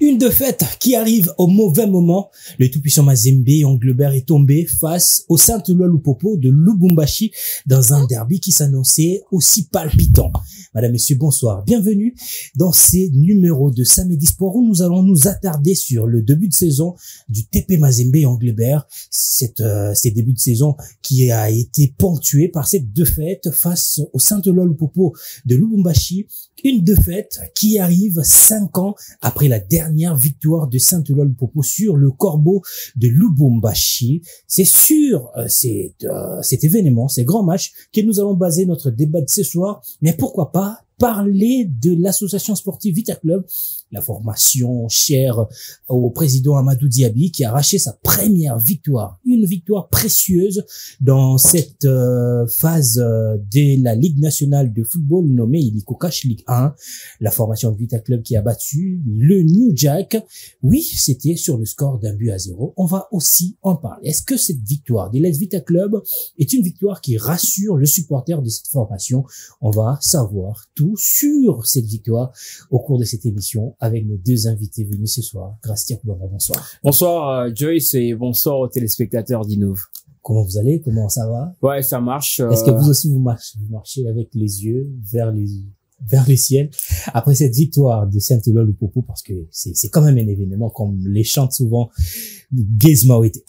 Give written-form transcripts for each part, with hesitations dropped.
Une défaite qui arrive au mauvais moment. Le tout-puissant Mazembe Anglebert est tombé face au Saint-Éloi Lupopo de Lubumbashi dans un derby qui s'annonçait aussi palpitant. Madame, Messieurs, bonsoir. Bienvenue dans ces numéros de Samedi Sport où nous allons nous attarder sur le début de saison du TP Mazembe Anglebert. Ces débuts de saison qui a été ponctué par cette défaite face au Saint-Éloi Lupopo de Lubumbashi. Une défaite qui arrive 5 ans après la dernière victoire de Saint-Éloi Lupopo sur le Corbeau de Lubumbashi. C'est sur cet événement, ces grands matchs, que nous allons baser notre débat de ce soir. Mais pourquoi pas parler de l'association sportive Vita Club, la formation chère au président Amadou Diaby qui a arraché sa première victoire, une victoire précieuse dans cette phase de la Ligue nationale de football nommée Illico Cash Ligue 1. La formation Vita Club qui a battu le New Jack. Oui, c'était sur le score d'1-0. On va aussi en parler. Est-ce que cette victoire de l'AS Vita Club est une victoire qui rassure le supporter de cette formation? On va savoir tout sur cette victoire au cours de cette émission avec nos deux invités venus ce soir. Grastia Koubama, bonsoir. Bonsoir Joyce et bonsoir aux téléspectateurs d'Innov. Comment vous allez? Comment ça va? Ouais, ça marche. Est-ce que vous aussi vous marchez avec les yeux vers le ciel après cette victoire de Saint-Éloi Lupopo, parce que c'est quand même un événement comme les chantent souvent Gizmo était.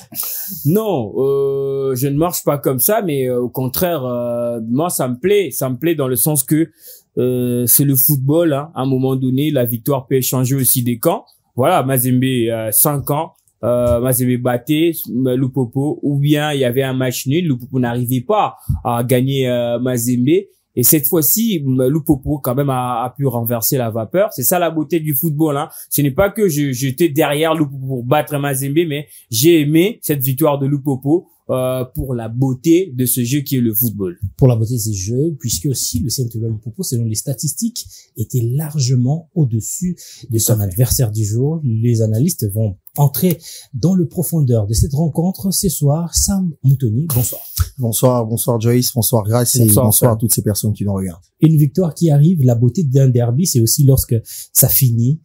Non, je ne marche pas comme ça, mais au contraire, moi ça me plaît dans le sens que c'est le football, hein. À un moment donné, la victoire peut changer aussi des camps. Voilà, Mazembe 5 ans, Mazembe battait Lupopo, ou bien il y avait un match nul, Lupopo n'arrivait pas à gagner Mazembe. Et cette fois-ci, Lupopo quand même a pu renverser la vapeur. C'est ça la beauté du football, hein. Ce n'est pas que j'étais derrière Lupopo pour battre Mazembe, mais j'ai aimé cette victoire de Lupopo pour la beauté de ce jeu qui est le football. Pour la beauté de ce jeu, puisque aussi le Saint-Éloi Lupopo, selon les statistiques, était largement au-dessus de son adversaire du jour. Les analystes vont entrer dans le profondeur de cette rencontre ce soir. Sam Moutoni, bonsoir. Bonsoir Joyce, bonsoir Grace et bonsoir à toutes ces personnes qui nous regardent. Une victoire qui arrive, la beauté d'un derby, c'est aussi lorsque ça finit,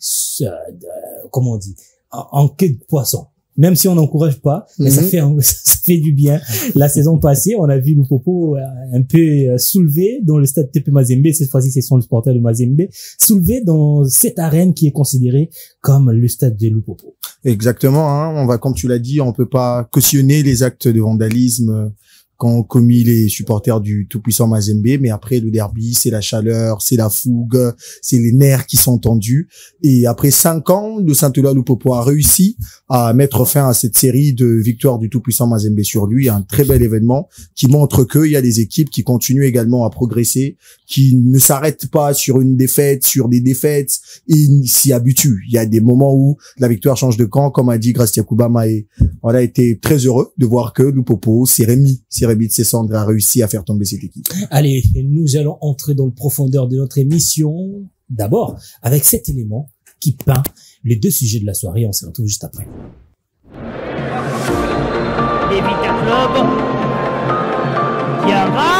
comment on dit, en queue de poisson. Même si on n'encourage pas, mais ça fait du bien. La saison passée, on a vu Lupopo un peu soulevé dans le stade TP Mazembe. Cette fois-ci, ce sont les supporters de Mazembe soulevé dans cette arène qui est considérée comme le stade de Lupopo. Exactement, hein. Comme tu l'as dit, on peut pas cautionner les actes de vandalisme qu'ont commis les supporters du tout-puissant Mazembe, mais après le derby, c'est la chaleur, c'est la fougue, c'est les nerfs qui sont tendus. Et après 5 ans, le Saint-Éloi Lupopo a réussi à mettre fin à cette série de victoires du tout-puissant Mazembe sur lui. Un très bel événement qui montre qu'il y a des équipes qui continuent également à progresser, qui ne s'arrêtent pas sur une défaite, sur des défaites, et s'y habituent. Il y a des moments où la victoire change de camp, comme a dit Grastia Koubama, et on a été très heureux de voir que Lupopo s'est remis de ses cendres, a réussi à faire tomber cette équipe. Allez, nous allons entrer dans le profondeur de notre émission. D'abord, avec cet élément qui peint les deux sujets de la soirée. On se retrouve juste après. Les Vita Club. Yara.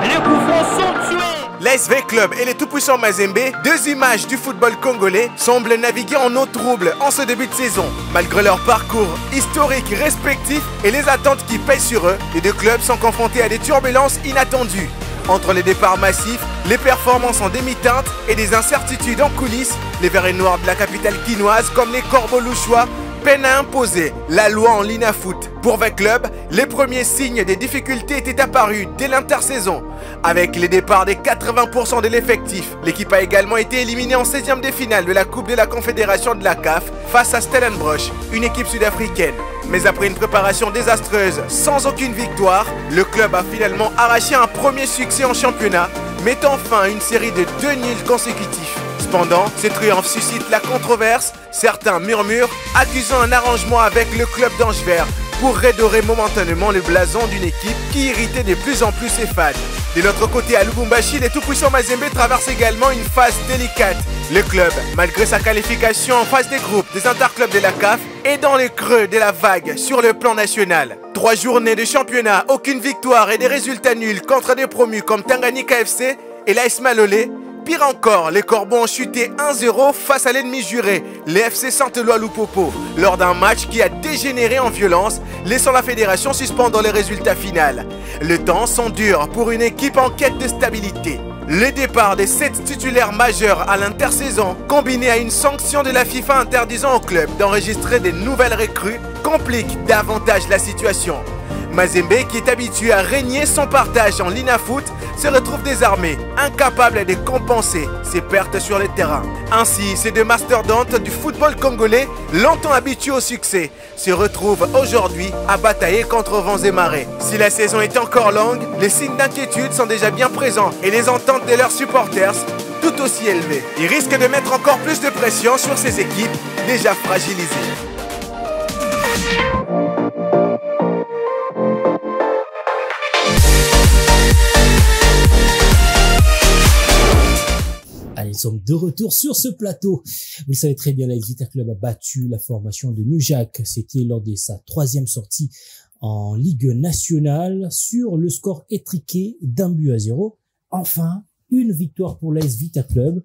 Les coups francs sont tués. L'ASV Club et les tout-puissants Mazembe, deux images du football congolais, semblent naviguer en eau trouble en ce début de saison. Malgré leur parcours historique respectif et les attentes qui pèsent sur eux, les deux clubs sont confrontés à des turbulences inattendues. Entre les départs massifs, les performances en demi-teinte et des incertitudes en coulisses, les verts et noirs de la capitale quinoise comme les corbeaux louchois peinent à imposer la loi en Lina Foot. Pour V Club, les premiers signes des difficultés étaient apparus dès l'intersaison. Avec les départs des 80% de l'effectif, l'équipe a également été éliminée en 16e de finale de la Coupe de la Confédération de la CAF face à Stellenbosch, une équipe sud-africaine. Mais après une préparation désastreuse sans aucune victoire, le club a finalement arraché un premier succès en championnat, mettant fin à une série de 2 nuls consécutifs. Cependant, ce triomphe suscite la controverse, certains murmurent, accusant un arrangement avec le club d'Angevert pour redorer momentanément le blason d'une équipe qui irritait de plus en plus ses fans. De l'autre côté, à Lubumbashi, les tout-puissants Mazembe traversent également une phase délicate. Le club, malgré sa qualification en phase des groupes des interclubs de la CAF, est dans le creux de la vague sur le plan national. 3 journées de championnat, aucune victoire et des résultats nuls contre des promus comme Tanganyika FC et l'AS Malolé Pire encore, les Corbeaux ont chuté 1-0 face à l'ennemi juré, les FC Saint-Éloi Loupopo, lors d'un match qui a dégénéré en violence, laissant la fédération suspendre les résultats finaux. Le temps sont durs pour une équipe en quête de stabilité. Le départ des 7 titulaires majeurs à l'intersaison, combiné à une sanction de la FIFA interdisant au club d'enregistrer des nouvelles recrues, complique davantage la situation. Mazembe, qui est habitué à régner son partage en Linafoot, se retrouve désarmé, incapable de compenser ses pertes sur le terrain. Ainsi, ces deux mastodontes du football congolais, longtemps habitués au succès, se retrouvent aujourd'hui à batailler contre vents et marées. Si la saison est encore longue, les signes d'inquiétude sont déjà bien présents et les ententes de leurs supporters tout aussi élevées. Ils risquent de mettre encore plus de pression sur ces équipes déjà fragilisées. Allez, nous sommes de retour sur ce plateau. Vous le savez très bien, l'AS Vita Club a battu la formation de New Jack. C'était lors de sa 3e sortie en Ligue nationale sur le score étriqué d'1-0. Enfin, une victoire pour l'AS Vita Club.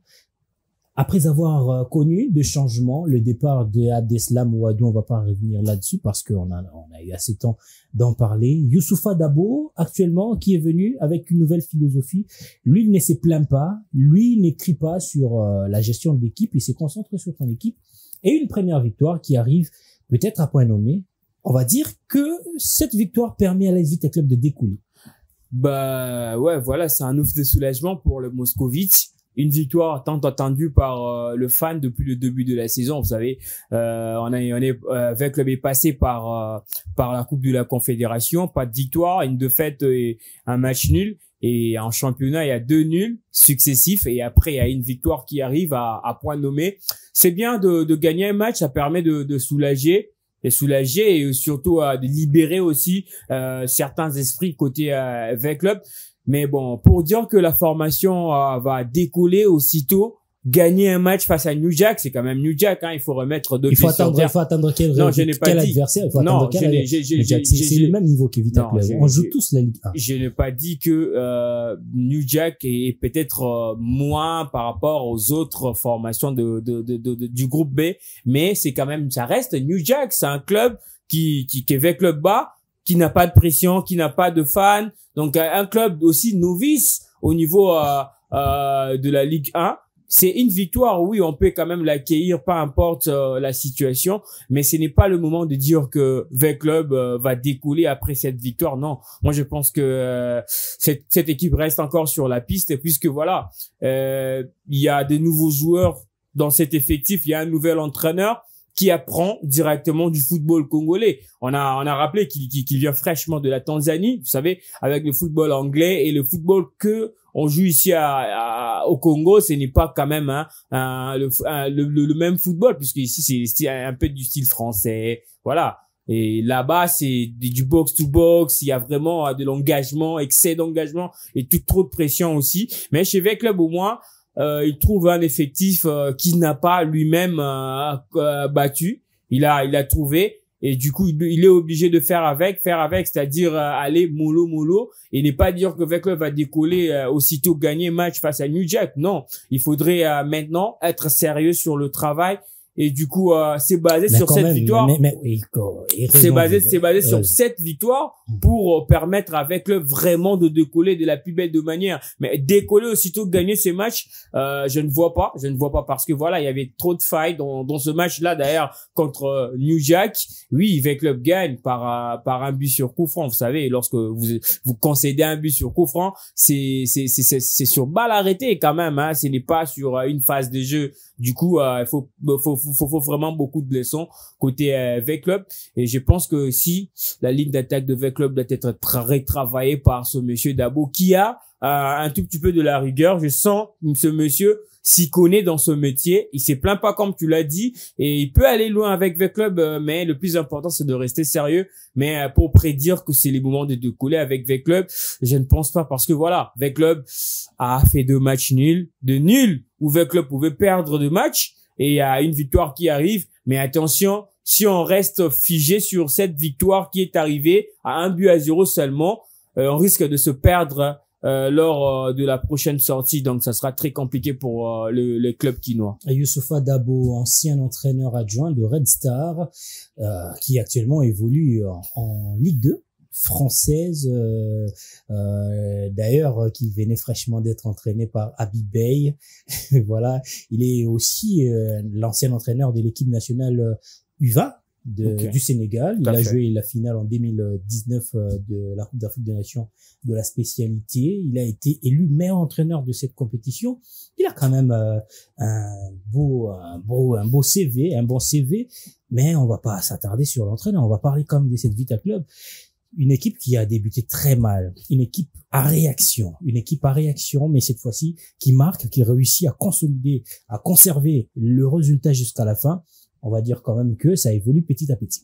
Après avoir connu des changements, le départ de Abdeslam Ouadou, on va pas revenir là-dessus parce qu'on a eu assez de temps d'en parler. Youssoufa Dabo, actuellement, qui est venu avec une nouvelle philosophie. Lui, il ne se plaint pas. Lui, il n'écrit pas sur la gestion de l'équipe. Il se concentre sur son équipe. Et une première victoire qui arrive peut-être à point nommé. On va dire que cette victoire permet à l'AS Vita Club de découler. Bah ouais, voilà, c'est un ouf de soulagement pour le Moscovite. Une victoire tant attendue par le fan depuis le début de la saison. Vous savez, Veclub est passé par la Coupe de la Confédération, pas de victoire, une défaite et un match nul. Et en championnat, il y a 2 nuls successifs et après il y a une victoire qui arrive à point nommé. C'est bien de gagner un match, ça permet de soulager et surtout de libérer aussi certains esprits côté Veclub. Mais bon, pour dire que la formation va décoller aussitôt, gagner un match face à New Jack, c'est quand même New Jack, hein, il faut remettre deux pieds sur terre. Il faut attendre quel adversaire, il faut attendre quel c'est le même niveau qu'Evita Club. On joue tous la Ligue 1. Je n'ai pas dit que New Jack est peut-être moins par rapport aux autres formations du groupe B, mais c'est quand même, ça reste New Jack, c'est un club qui est avec le bas, qui n'a pas de pression, qui n'a pas de fans, donc un club aussi novice au niveau de la Ligue 1. C'est une victoire, oui, on peut quand même l'accueillir, peu importe la situation, mais ce n'est pas le moment de dire que Veclub va découler après cette victoire. Non, moi je pense que cette équipe reste encore sur la piste, puisque voilà, il y a des nouveaux joueurs dans cet effectif, il y a un nouvel entraîneur qui apprend directement du football congolais. On a rappelé qu'il vient fraîchement de la Tanzanie, vous savez, avec le football anglais et le football que on joue ici au Congo, ce n'est pas quand même le même football, puisque ici c'est un peu du style français, voilà. Et là-bas c'est du box to box, il y a vraiment de l'engagement, excès d'engagement et trop de pression aussi. Mais chez Veclub au moins, il trouve un effectif qu'il n'a pas lui-même battu. Il a trouvé. Et du coup, il est obligé de faire avec, c'est-à-dire aller mollo, et ne pas dire que Veclub va décoller aussitôt gagner match face à New Jack. Non, il faudrait maintenant être sérieux sur le travail. Et du coup, c'est basé sur cette victoire. C'est basé sur cette victoire pour permettre à Veclub vraiment de décoller de la plus belle de manière. Mais décoller aussitôt gagner ces matchs, je ne vois pas parce que voilà, il y avait trop de failles dans ce match-là d'ailleurs contre New Jack. Oui, Veclub gagne par un but sur coup franc. Vous savez, lorsque vous concédez un but sur coup franc, c'est sur balle arrêtée quand même, hein. Ce n'est pas sur une phase de jeu. Du coup, il faut vraiment beaucoup de leçons côté Veclub. Et je pense que si la ligne d'attaque de Veclub doit être retravaillée par ce monsieur Dabo, qui a un tout petit peu de la rigueur. Je sens ce monsieur s'y connaît dans ce métier. Il se plaint pas comme tu l'as dit et il peut aller loin avec Veclub, mais le plus important c'est de rester sérieux. Mais pour prédire que c'est les moments de décoller avec Veclub, je ne pense pas parce que voilà, Veclub a fait 2 matchs nuls, où Veclub pouvait perdre 2 matchs et il y a une victoire qui arrive. Mais attention, si on reste figé sur cette victoire qui est arrivée à 1-0 seulement, on risque de se perdre lors de la prochaine sortie. Donc, ça sera très compliqué pour les clubs quinois. Youssoufa Dabo, ancien entraîneur adjoint de Red Star, qui actuellement évolue en Ligue 2 française, d'ailleurs, qui venait fraîchement d'être entraîné par Habib Bey. Voilà, il est aussi l'ancien entraîneur de l'équipe nationale U20 du Sénégal. Il a joué la finale en 2019 de la Coupe d'Afrique des Nations de la spécialité. Il a été élu meilleur entraîneur de cette compétition. Il a quand même un bon CV, un bon CV, mais on va pas s'attarder sur l'entraîneur. On va parler quand même de cette Vita Club. Une équipe qui a débuté très mal, une équipe à réaction, mais cette fois-ci qui marque, qui réussit à consolider, à conserver le résultat jusqu'à la fin. On va dire quand même que ça évolue petit à petit.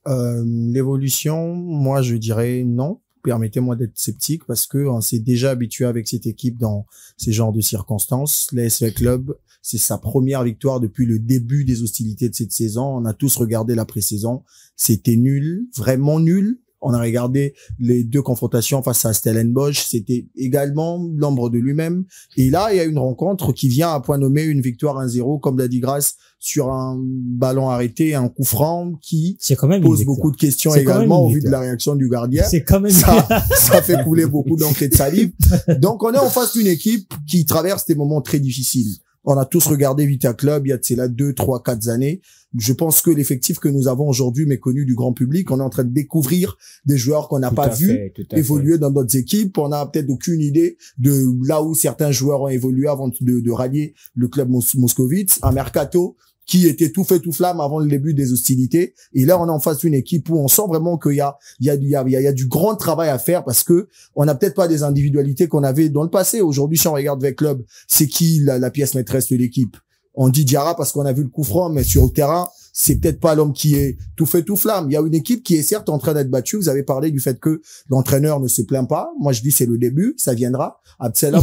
L'évolution, moi je dirais non. Permettez-moi d'être sceptique parce que on s'est déjà habitué avec cette équipe dans ces genres de circonstances. L'ASV Club, c'est sa première victoire depuis le début des hostilités de cette saison. On a tous regardé la pré-saison. C'était nul, vraiment nul. On a regardé les deux confrontations face à Stellenbosch. C'était également l'ombre de lui-même. Et là, il y a une rencontre qui vient à point nommé une victoire 1-0, comme l'a dit Grace, sur un ballon arrêté, un coup franc qui pose beaucoup de questions également au vu de la réaction du gardien. C'est quand même ça fait couler beaucoup d'encre et de salive. Donc, on est en face d'une équipe qui traverse des moments très difficiles. On a tous regardé Vita Club il y a de cela 2, 3, 4 années. Je pense que l'effectif que nous avons aujourd'hui, méconnu du grand public, on est en train de découvrir des joueurs qu'on n'a pas vus évoluer dans d'autres équipes. On n'a peut-être aucune idée de là où certains joueurs ont évolué avant de rallier le club moscovite. Un mercato qui était tout fait tout flamme avant le début des hostilités. Et là, on est en face d'une équipe où on sent vraiment qu'il y a du grand travail à faire parce que on n'a peut-être pas des individualités qu'on avait dans le passé. Aujourd'hui, si on regarde avec club, c'est qui la pièce maîtresse de l'équipe? On dit Diarra parce qu'on a vu le coup franc, mais sur le terrain, c'est peut-être pas l'homme qui est tout fait tout flamme. Il y a une équipe qui est certes en train d'être battue. Vous avez parlé du fait que l'entraîneur ne se plaint pas. Moi, je dis c'est le début, ça viendra. Abdel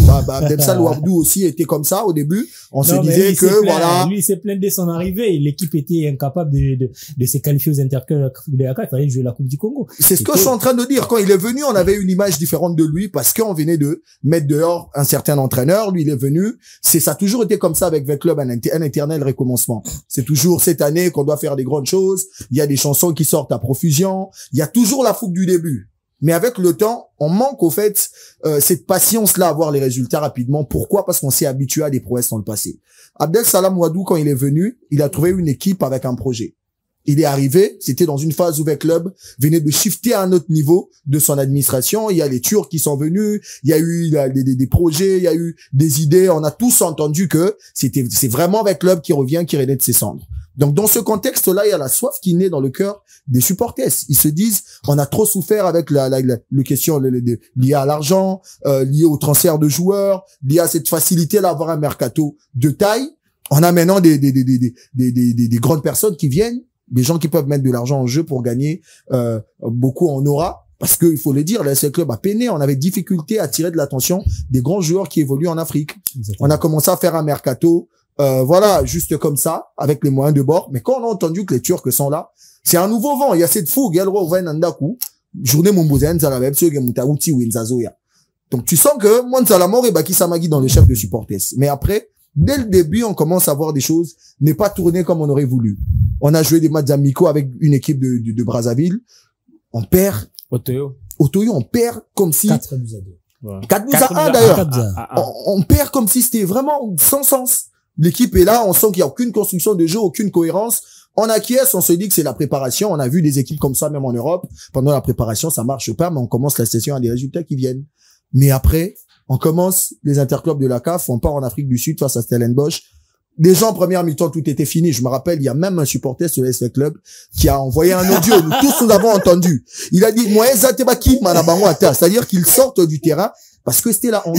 Wabdou aussi était comme ça au début. On se disait que voilà. Lui, il s'est plaint dès son arrivée. L'équipe était incapable de se qualifier aux interclubs de la CAF. Il fallait jouer la Coupe du Congo. C'est ce que je suis en train de dire. Quand il est venu, on avait une image différente de lui parce qu'on venait de mettre dehors un certain entraîneur. Lui, il est venu. Ça a toujours été comme ça avec le club, un éternel recommencement. C'est toujours cette année qu'on doit faire des grandes choses. Il y a des chansons qui sortent à profusion. Il y a toujours la fougue du début. Mais avec le temps, on manque au fait cette patience-là à voir les résultats rapidement. Pourquoi? Parce qu'on s'est habitué à des prouesses dans le passé. Abdel Salam Ouadou, quand il est venu, il a trouvé une équipe avec un projet. Il est arrivé, c'était dans une phase où le club venait de shifter à un autre niveau de son administration. Il y a les Turcs qui sont venus, il y a eu des projets, il y a eu des idées. On a tous entendu que c'est vraiment avec le club qui revient, qui renaît de ses cendres. Donc, dans ce contexte-là, il y a la soif qui naît dans le cœur des supporters. Ils se disent, on a trop souffert avec le question liée à l'argent, liée au transfert de joueurs, liée à cette facilité-là d'avoir un mercato de taille. On a maintenant des grandes personnes qui viennent, des gens qui peuvent mettre de l'argent en jeu pour gagner beaucoup en aura. Parce que il faut le dire, le SL Club a peiné. On avait difficulté à tirer de l'attention des grands joueurs qui évoluent en Afrique. Exactement. On a commencé à faire un mercato. Voilà, juste comme ça, avec les moyens de bord. Mais quand on a entendu que les Turcs sont là, c'est un nouveau vent. Il y a cette fougue. Journée Mombozen, donc tu sens que Mwanzalamor et Baki Samagi dans le chef de supporters. Mais après, dès le début, on commence à voir des choses n'est pas tournées comme on aurait voulu. On a joué des matchs amicaux avec une équipe de Brazzaville. On perd. Otoyo, on perd comme si 4 buts à 2. Voilà. 4 buts à 1 d'ailleurs. On perd comme si c'était vraiment sans sens. L'équipe est là, on sent qu'il n'y a aucune construction de jeu, aucune cohérence. On acquiesce, on se dit que c'est la préparation. On a vu des équipes comme ça, même en Europe. Pendant la préparation, ça marche pas, mais on commence la session à des résultats qui viennent. Mais après, on commence les interclubs de la CAF, on part en Afrique du Sud face à Stellenbosch. Déjà en première mi-temps, tout était fini. Je me rappelle, il y a même un supporter sur le SV Club qui a envoyé un audio. Nous tous, nous l'avons entendu. Il a dit, c'est-à-dire qu'ils sortent du terrain parce que c'était la honte.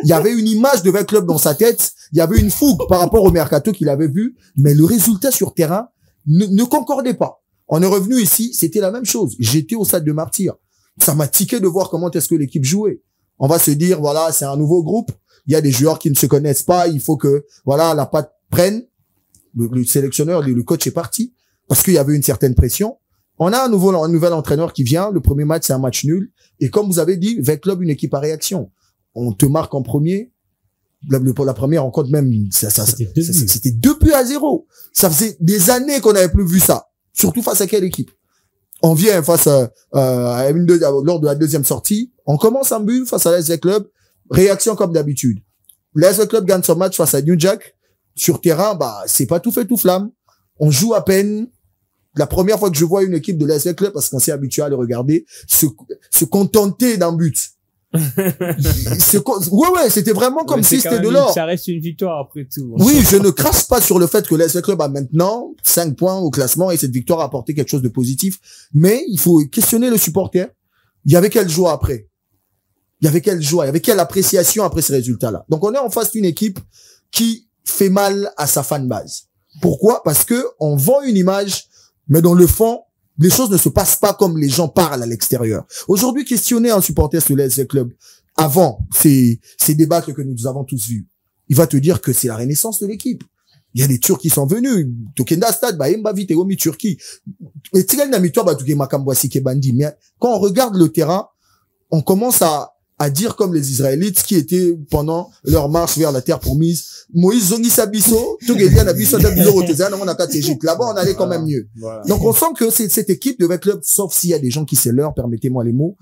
Il y avait une image de club dans sa tête. Il y avait une fougue par rapport au mercato qu'il avait vu. Mais le résultat sur terrain ne concordait pas. On est revenu ici, c'était la même chose. J'étais au stade de Martyr. Ça m'a tiqué de voir comment est-ce que l'équipe jouait. On va se dire, voilà, c'est un nouveau groupe. Il y a des joueurs qui ne se connaissent pas. Il faut que, voilà, la patte prenne. Le sélectionneur, le coach est parti. Parce qu'il y avait une certaine pression. On a un nouvel entraîneur qui vient. Le premier match, c'est un match nul. Et comme vous avez dit, avec club, une équipe à réaction. on te marque en premier. Pour la première rencontre même, c'était 2-0. Ça faisait des années qu'on n'avait plus vu ça. Surtout face à quelle équipe? On vient face à lors de la deuxième sortie, on commence un but face à l'AS Club, réaction comme d'habitude. L'AS Club gagne son match face à New Jack. Sur terrain, c'est pas tout fait tout flamme. On joue à peine. La première fois que je vois une équipe de l'AS Club, parce qu'on s'est habitué à les regarder, se contenter d'un but. Ouais, c'était vraiment comme si c'était de l'or. Ça reste une victoire après tout. Oui, je ne crache pas sur le fait que l'AS Club a maintenant 5 points au classement et cette victoire a apporté quelque chose de positif. Mais il faut questionner le supporter. Il y avait quelle joie après? Il y avait quelle joie? Il y avait quelle appréciation après ces résultats-là? Donc on est en face d'une équipe qui fait mal à sa fanbase. Pourquoi? Parce que on vend une image, mais dans le fond, les choses ne se passent pas comme les gens parlent à l'extérieur. Aujourd'hui, questionner un supporter sur l'AS Club avant ces débâcles que nous avons tous vus, il va te dire que c'est la renaissance de l'équipe. Il y a des Turcs qui sont venus. Tokenda Stade, Viteromi Turquie. Et mais quand on regarde le terrain, on commence à dire comme les Israélites qui étaient pendant leur marche vers la terre promise. Moïse Zongi Sabiso, là-bas on allait quand même mieux. Voilà. Donc on sent que cette équipe de Club, sauf s'il y a des gens qui c'est leur, permettez-moi les mots,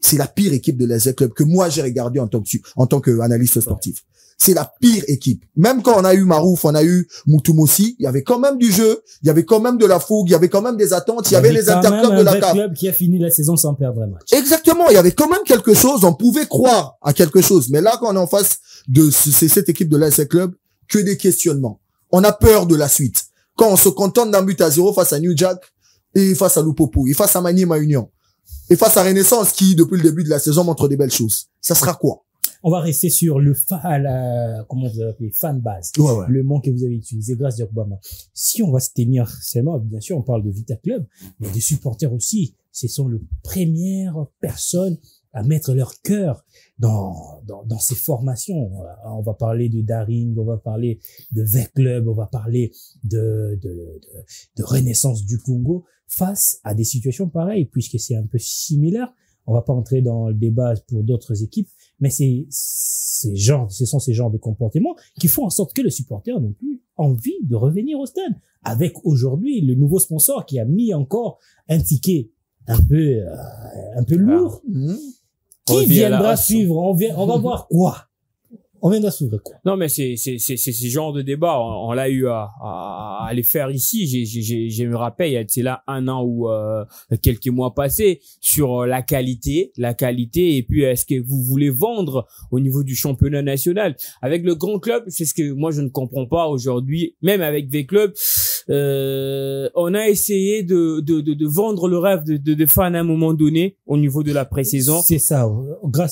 c'est la pire équipe de l'AS Club que moi j'ai regardé en tant qu'analyste sportif. C'est la pire équipe. Même quand on a eu Marouf, on a eu Moutoumossi, il y avait quand même du jeu, il y avait quand même de la fougue, il y avait quand même des attentes, il y avait les interclubs de la CAF. Club qui a fini la saison sans perdre un match. Exactement, il y avait quand même quelque chose, on pouvait croire à quelque chose. Mais là, quand on est en face de cette équipe de l'AS Club, que des questionnements. On a peur de la suite. Quand on se contente d'un but à 0 face à New Jack, et face à Lupopo, et face à Maniema Union, et face à Renaissance qui, depuis le début de la saison, montre des belles choses. Ça sera quoi? On va rester sur le comment vous appelez, fan base. Ouais. Le mot que vous avez utilisé, grâce à Obama. Si on va se tenir seulement, bien sûr, on parle de Vita Club, mais des supporters aussi. Ce sont les premières personnes à mettre leur cœur dans ces formations. On va parler de Daring, on va parler de V-Club, on va parler de Renaissance du Congo face à des situations pareilles, puisque c'est un peu similaire. On va pas entrer dans le débat pour d'autres équipes, mais ce sont ces genres de comportements qui font en sorte que le supporter n'a plus envie de revenir au stade. Avec aujourd'hui le nouveau sponsor qui a mis encore un ticket un peu lourd. Qui viendra suivre? On va voir quoi? On viendra suivre quoi? Non, mais c'est ce genre de débat. On l'a eu à les faire ici. Je me rappelle, c'est là un an ou quelques mois passés sur la qualité et puis est-ce que vous voulez vendre au niveau du championnat national avec le grand club? C'est ce que moi je ne comprends pas aujourd'hui. Même avec des clubs, on a essayé de vendre le rêve de fans à un moment donné au niveau de la pré-saison. C'est ça.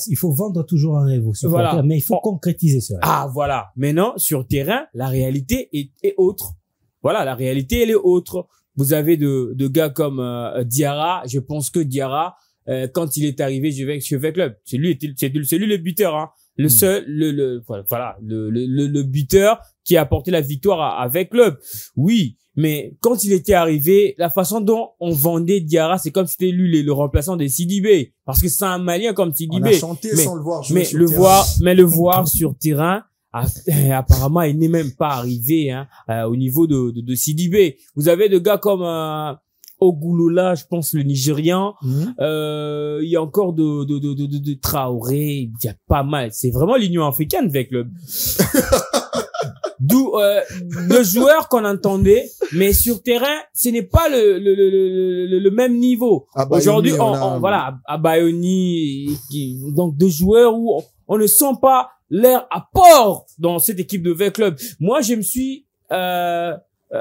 Il faut vendre toujours un rêve aux supporters, voilà. Mais il faut concrétiser ça. Ah, voilà. Maintenant, sur terrain, la réalité est autre. Voilà, la réalité, elle est autre. Vous avez de gars comme Diarra. Je pense que Diarra, quand il est arrivé chez V-Club, c'est lui le buteur, hein. Le seul, le buteur qui a apporté la victoire à V-Club. Oui. Mais quand il était arrivé, la façon dont on vendait Diarra, c'est comme si c'était lui le remplaçant de Sidibé. Parce que c'est un Malien comme Sidibé. On a chanté sans le voir jouer mais sur le terrain. le voir sur terrain, apparemment, il n'est même pas arrivé au niveau de Sidibé. Vous avez des gars comme Ogulola, je pense le Nigérian. Il y a encore de Traoré. Il y a pas mal. C'est vraiment l'Union africaine avec le d'où le joueur qu'on entendait, mais sur terrain, ce n'est pas le même niveau. Aujourd'hui, voilà, à Bayoni, donc deux joueurs où on ne sent pas leur apport dans cette équipe de V-Club. Moi, je me suis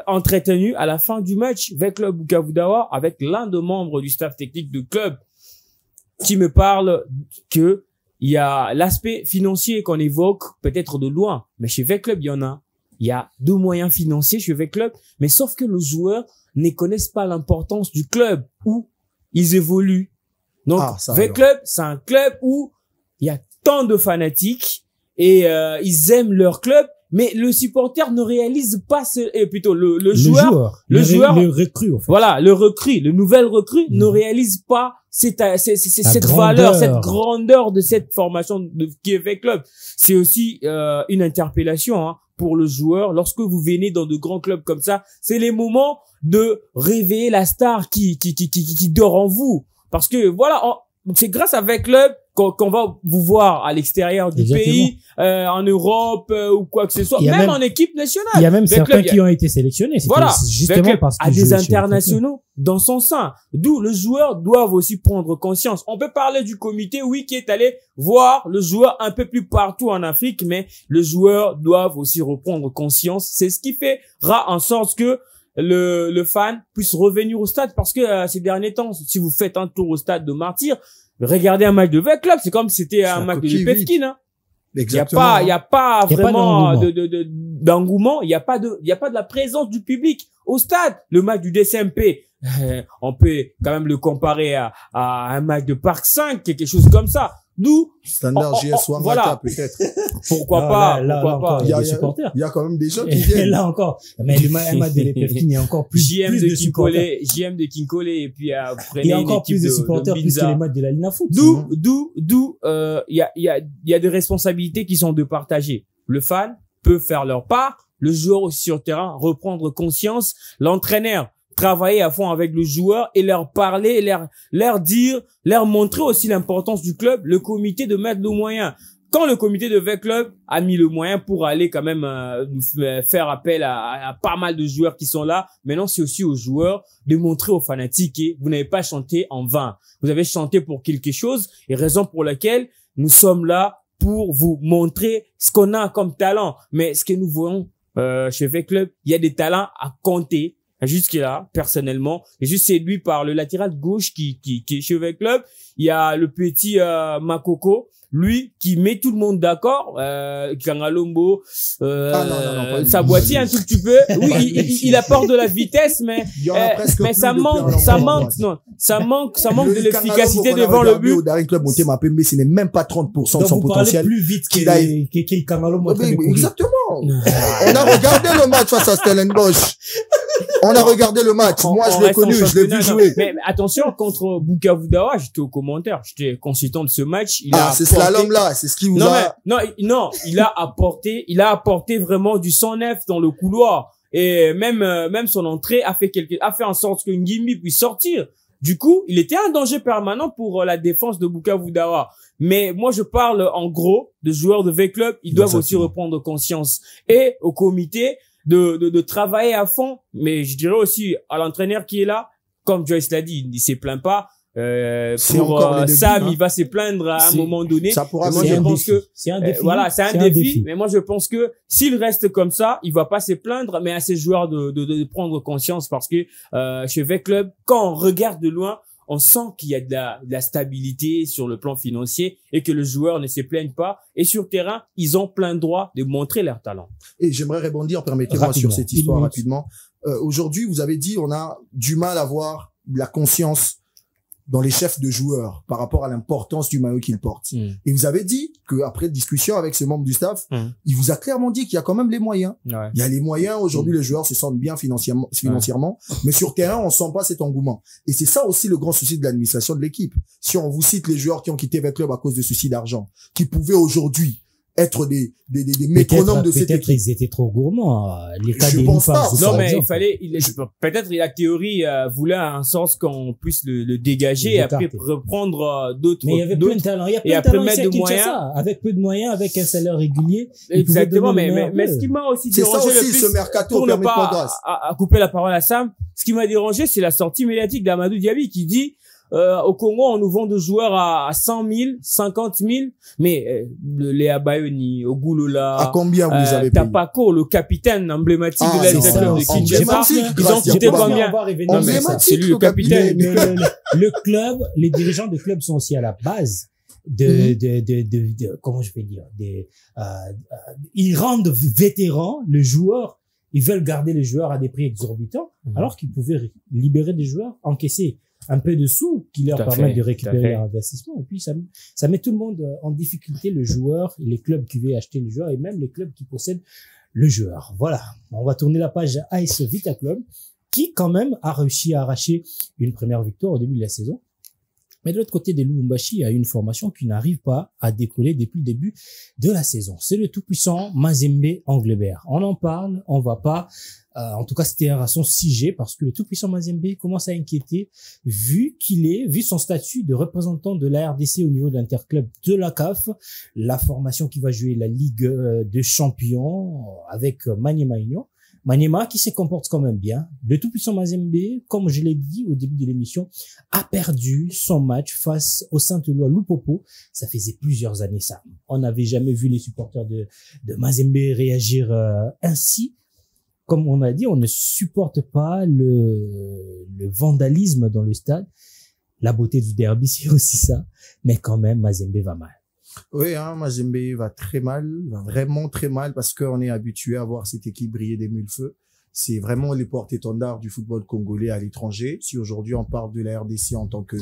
entretenu à la fin du match V-Club Bukavu-Dawa avec l'un des membres du staff technique du club qui me parle que il y a l'aspect financier qu'on évoque peut-être de loin, mais chez V-Club, il y a deux moyens financiers chez V-Club, mais sauf que les joueurs ne connaissent pas l'importance du club où ils évoluent. Donc, V-Club, c'est un club où il y a tant de fanatiques et ils aiment leur club, mais le supporter ne réalise pas plutôt le joueur, le recrue, en fait. Voilà, le nouvel recrue ne réalise pas cette grandeur. valeur, cette grandeur de cette formation qui est V Club. C'est aussi une interpellation pour le joueur. Lorsque vous venez dans de grands clubs comme ça, c'est les moments de réveiller la star qui dort en vous. Parce que voilà, c'est grâce à V Club qu'on va vous voir à l'extérieur du pays, en Europe ou quoi que ce soit, même en équipe nationale. Il y a même certains qui ont été sélectionnés. Voilà, justement parce à des internationaux dans son sein. D'où le joueur doit aussi prendre conscience. On peut parler du comité, oui, qui est allé voir le joueur un peu plus partout en Afrique, mais le joueur doit aussi reprendre conscience. C'est ce qui fera en sorte que le fan puisse revenir au stade, parce que ces derniers temps, si vous faites un tour au stade de Martyr, regardez un match de V Club, c'est comme si c'était un match de Lipetkin, hein. Exactement. Il y a pas vraiment d'engouement, il y a pas de la présence du public au stade. Le match du DCMP, on peut quand même le comparer à un match de Parc 5, quelque chose comme ça. D'où Standard GS Wangata, voilà. peut-être. Pourquoi pas. Il y a des supporters. Il y a quand même des gens qui viennent. Là encore. Mais le match de Lipetkin, il y a encore plus de supporters. JM de Kinkole, et puis il y a encore plus de supporters plus que les matchs de la Lina Foot. D'où il y a des responsabilités qui sont de partager. Le fan peut faire leur part, le joueur aussi sur le terrain reprendre conscience, l'entraîneur travailler à fond avec le joueur et leur parler, leur dire, leur montrer aussi l'importance du club, le comité de mettre le moyen. Quand le comité de V Club a mis le moyen pour aller quand même faire appel à pas mal de joueurs qui sont là, maintenant c'est aussi aux joueurs de montrer aux fanatiques que vous n'avez pas chanté en vain. Vous avez chanté pour quelque chose, et raison pour laquelle nous sommes là pour vous montrer ce qu'on a comme talent. Mais ce que nous voyons chez V Club, il y a des talents à compter. Jusque-là, personnellement, et juste séduit par le latéral gauche qui est chez V Club. Il y a le petit Makoko, lui qui met tout le monde d'accord, Kangalombo, Sabouati un tout petit peu. Oui, il apporte de la vitesse, mais ça manque de l'efficacité devant le but. Au Daring Club, ce n'est même pas 30% de son potentiel. Plus vite que Kangalombo. Exactement. On a regardé le match face à Stellenbosch. On a regardé le match. Moi, je l'ai connu, je l'ai vu jouer. Mais attention, contre Bukavu Dawa, j'étais au commentaire, j'étais consultant de ce match. C'est slalom là, c'est ce qui vous a... Non, il a apporté vraiment du sang neuf dans le couloir. Et même son entrée a fait en sorte que Ngimbi puisse sortir. Du coup, il était un danger permanent pour la défense de Bukavu Dawa. Mais moi, je parle en gros de joueurs de V Club, ils doivent aussi reprendre conscience. Et au comité, de travailler à fond, mais je dirais aussi à l'entraîneur qui est là, comme Joyce l'a dit, il s'est plaint pas. Pour Sam, il va se plaindre à un moment donné. Ça pourra. Moi, je pense que c'est un défi. Voilà, c'est un défi. Mais moi, je pense que s'il reste comme ça, il va pas se plaindre, mais à ses joueurs de prendre conscience, parce que chez V Club, quand on regarde de loin, on sent qu'il y a de la stabilité sur le plan financier et que le joueur ne se plaigne pas. Et sur terrain, ils ont plein droit de montrer leur talent. Et j'aimerais rebondir, permettez-moi, sur cette histoire rapidement. Aujourd'hui, vous avez dit, on a du mal à voir la conscience dans les chefs de joueurs par rapport à l'importance du maillot qu'ils portent. Et vous avez dit que après discussion avec ce membre du staff, il vous a clairement dit qu'il y a quand même les moyens. Ouais. Il y a les moyens. Aujourd'hui, les joueurs se sentent bien financièrement, mais sur terrain, on sent pas cet engouement. Et c'est ça aussi le grand souci de l'administration de l'équipe. Si on vous cite les joueurs qui ont quitté V Club à cause de soucis d'argent, qui pouvaient aujourd'hui être des métronomes de cette équipe. Peut-être ils étaient trop gourmands. Les cas Je des pense pas. Non, mais il fallait, peut-être la théorie voulait un sens qu'on puisse le dégager et après reprendre d'autres. Mais il y avait plein de talents. Il y a plein de talents ici à Kinshasa. Avec peu de moyens, avec un salaire régulier. Exactement, mais ce qui m'a aussi dérangé le plus, ce mercato, pour ne pas à couper la parole à Sam, ce qui m'a dérangé, c'est la sortie médiatique d'Amadou Diaby qui dit au Congo, on nous vend de joueurs à 100 000, 50 000, mais les Abayoni, Ogulola, à combien vous les avez payés? Tapako, le capitaine emblématique de l'AS Club de Kinshasa, ils ont coûté combien? C'est lui le capitaine. Le club, les dirigeants de club sont aussi à la base comment je vais dire, ils rendent vétérans le joueur. Ils veulent garder les joueurs à des prix exorbitants, alors qu'ils pouvaient libérer des joueurs, encaisser un peu de sous qui leur permettent de récupérer leur investissement. Et puis, ça met tout le monde en difficulté, le joueur, les clubs qui veulent acheter le joueur et même les clubs qui possèdent le joueur. Voilà. On va tourner la page AS Vita Club, qui quand même a réussi à arracher une première victoire au début de la saison. Mais de l'autre côté des Lubumbashi, il y a une formation qui n'arrive pas à décoller depuis le début de la saison. C'est le tout-puissant Mazembe Anglebert. On en parle, on va pas. En tout cas, c'était à son sujet parce que le tout-puissant Mazembe commence à inquiéter vu son statut de représentant de la RDC au niveau de l'interclub de la CAF, la formation qui va jouer la Ligue des Champions avec Maniema Union. Maniema qui se comporte quand même bien. Le tout-puissant Mazembe, comme je l'ai dit au début de l'émission, a perdu son match face au Saint-Éloi Lupopo. Ça faisait plusieurs années ça. On n'avait jamais vu les supporters de Mazembe réagir ainsi. Comme on a dit, on ne supporte pas le vandalisme dans le stade. La beauté du derby, c'est aussi ça. Mais quand même, Mazembe va mal. Oui, Mazembe va très mal, va vraiment très mal parce qu'on est habitué à voir cette équipe briller des mille feux. C'est vraiment les porte-étendards du football congolais à l'étranger. Si aujourd'hui on parle de la RDC en tant que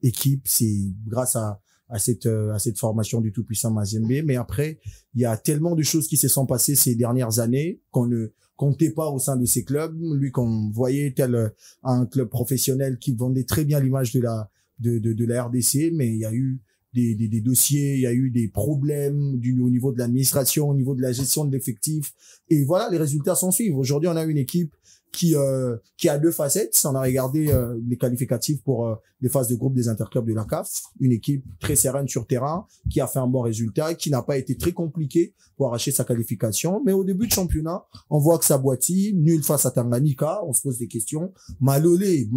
équipe, c'est grâce à cette formation du tout-puissant Mazembe. Mais après, il y a tellement de choses qui se sont passées ces dernières années qu'on ne comptait pas au sein de ces clubs. Lui qu'on voyait tel un club professionnel qui vendait très bien l'image de la RDC, mais il y a eu des dossiers, il y a eu des problèmes au niveau de l'administration, au niveau de la gestion de l'effectif. Et voilà, les résultats s'en suivent. Aujourd'hui, on a une équipe qui a deux facettes. On a regardé les qualificatifs pour les phases de groupe des interclubs de la CAF. Une équipe très sereine sur terrain, qui a fait un bon résultat, qui n'a pas été très compliqué pour arracher sa qualification. Mais au début de championnat, on voit que ça boitille, nul face à Tanganyika. On se pose des questions. Malolé.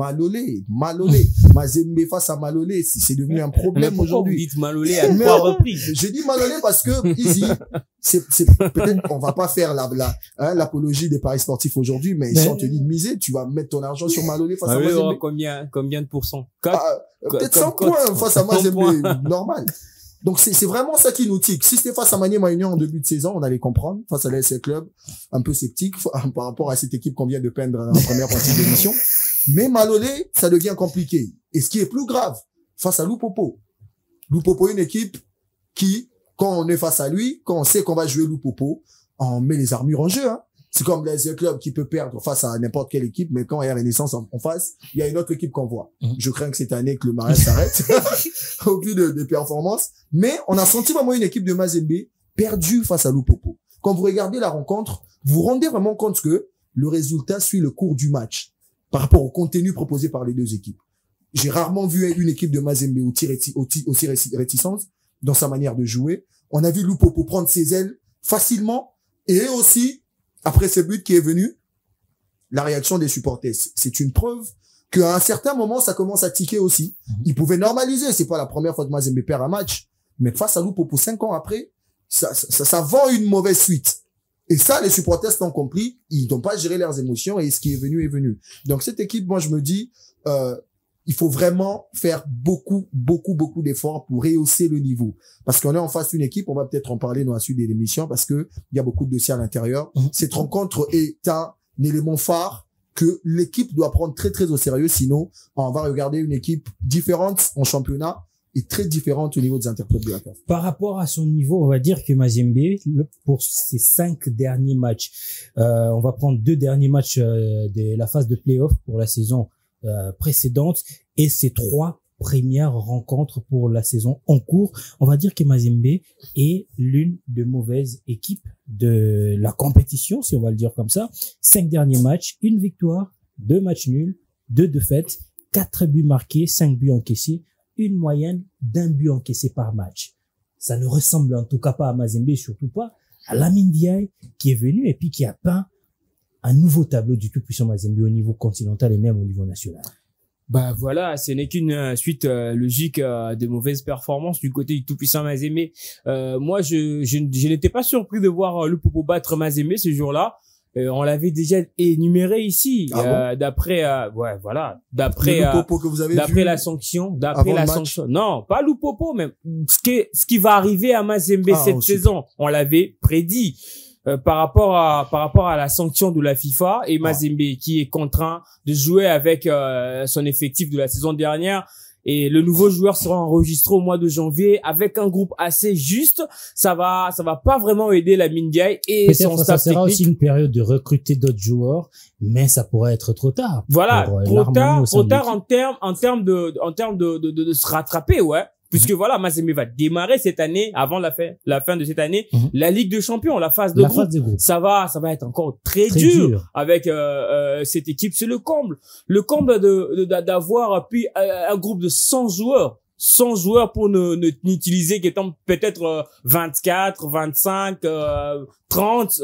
Mazembe face à Malolé, c'est devenu un problème aujourd'hui. Vous dites Malolé à 3 reprises. J'ai dit Malolé parce que ici, c'est peut-être on va pas faire l'apologie des paris sportifs aujourd'hui, mais si on te dit de miser, tu vas mettre ton argent sur Malolé face à Mazembe. Combien de pourcents? Peut-être 100 points face à Mazembe, normal. Donc c'est vraiment ça qui nous tique. Si c'était face à Maniema Union en début de saison, on allait comprendre. Face à l'AS Club, un peu sceptique par rapport à cette équipe qu'on vient de peindre dans la première partie de l'émission. Mais Malolé, ça devient compliqué. Et ce qui est plus grave, face à Lupopo. Lupopo, une équipe qui, quand on est face à lui, quand on sait qu'on va jouer Lupopo, on met les armures en jeu, hein. C'est comme l'AS Club qui peut perdre face à n'importe quelle équipe, mais quand il y a Renaissance en face, il y a une autre équipe qu'on voit. Je crains que cette année que le mariage s'arrête au vu des performances. Mais on a senti vraiment une équipe de Mazembe perdue face à Lupopo. Quand vous regardez la rencontre, vous vous rendez vraiment compte que le résultat suit le cours du match par rapport au contenu proposé par les deux équipes. J'ai rarement vu une équipe de Mazembe aussi réticente dans sa manière de jouer. On a vu Lupopo prendre ses ailes facilement et aussi après ce but qui est venu, la réaction des supporters, c'est une preuve qu'à un certain moment, ça commence à tiquer aussi. Ils pouvaient normaliser. C'est pas la première fois que Mazembe perd un match. Mais face à Lupopo 5 ans après, ça vend une mauvaise suite. Et ça, les supporters l'ont compris. Ils n'ont pas géré leurs émotions et ce qui est venu est venu. Donc cette équipe, moi, je me dis, il faut vraiment faire beaucoup d'efforts pour rehausser le niveau. Parce qu'on est en face d'une équipe, on va peut-être en parler dans la suite de l'émission parce que il y a beaucoup de dossiers à l'intérieur. Cette rencontre est un élément phare que l'équipe doit prendre très au sérieux. Sinon, on va regarder une équipe différente en championnat et très différente au niveau des interclubs de la CAF. Par rapport à son niveau, on va dire que Mazembe, pour ses 5 derniers matchs, on va prendre 2 derniers matchs de la phase de play-off pour la saison précédente et ces 3 premières rencontres pour la saison en cours, on va dire que Mazembe est l'une des mauvaises équipes de la compétition, si on va le dire comme ça. 5 derniers matchs, 1 victoire, 2 matchs nuls, 2 défaites, 4 buts marqués, 5 buts encaissés, une moyenne d'1 but encaissé par match. Ça ne ressemble en tout cas pas à Mazembe, surtout pas à Lamine Diaye qui est venu et puis qui a peint un nouveau tableau du tout-puissant Mazembe au niveau continental et même au niveau national. Bah voilà, ce n'est qu'une suite logique de mauvaises performances du côté du tout-puissant Mazembe. Moi, je n'étais pas surpris de voir Lupopo battre Mazembe ce jour-là. On l'avait déjà énuméré ici. D'après Lupopo que vous avez vu la sanction, Non, pas Lupopo, mais ce qui va arriver à Mazembe cette saison, on l'avait prédit. Par rapport à la sanction de la FIFA et Mazembe qui est contraint de jouer avec son effectif de la saison dernière Et le nouveau joueur sera enregistré au mois de janvier avec un groupe assez juste. Ça va pas vraiment aider la Ndiaye et son Peut-être ça staff sera technique. aussi une période de recruter d'autres joueurs, mais ça pourrait être trop tard. Voilà, pour, trop l'harmonie au sein de tard l'équipe. en termes de se rattraper, ouais. Puisque voilà, Mazembe va démarrer cette année, avant la fin de cette année, la Ligue des Champions, la phase de La groupe. phase de groupe. Ça va être encore très Très dur, dur. avec cette équipe. C'est le comble d'avoir puis un groupe de 100 joueurs. 100 joueurs pour n'utiliser qu'étant peut-être 24, 25, 30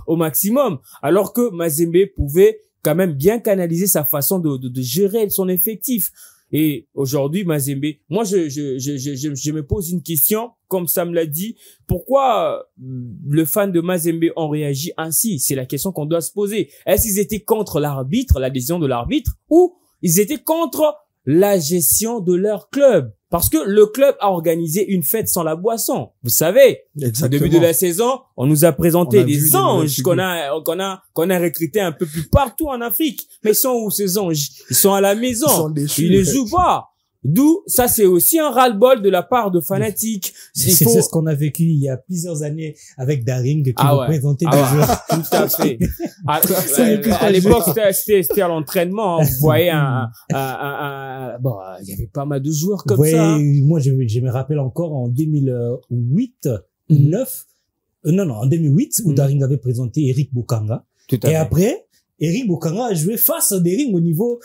au maximum. Alors que Mazembe pouvait quand même bien canaliser sa façon de gérer son effectif. Et aujourd'hui, Mazembe, moi, je me pose une question, comme ça me l'a dit. Pourquoi le fan de Mazembe ont réagi ainsi? C'est la question qu'on doit se poser. Est-ce qu'ils étaient contre l'arbitre, la décision de l'arbitre, ou ils étaient contre la gestion de leur club? Parce que le club a organisé une fête sans la boisson. Vous savez, au début de la saison, on nous a présenté des anges qu'on a recrutés un peu plus partout en Afrique. Mais ils sont où ces anges? Ils sont à la maison. Ils ne jouent pas. D'où, ça c'est aussi un ras-le-bol de la part de fanatiques. C'est ce qu'on a vécu il y a plusieurs années avec Daring qui nous présentait des joueurs. Tout à fait. À l'époque, c'était à l'entraînement. Vous voyez bon, il y avait pas mal de joueurs comme ça. Moi, je me rappelle encore en 2008, 9, en 2008, où Daring avait présenté Eric Bokanga. Tout à fait. Et après, Eric Bokanga a joué face à Daring au niveau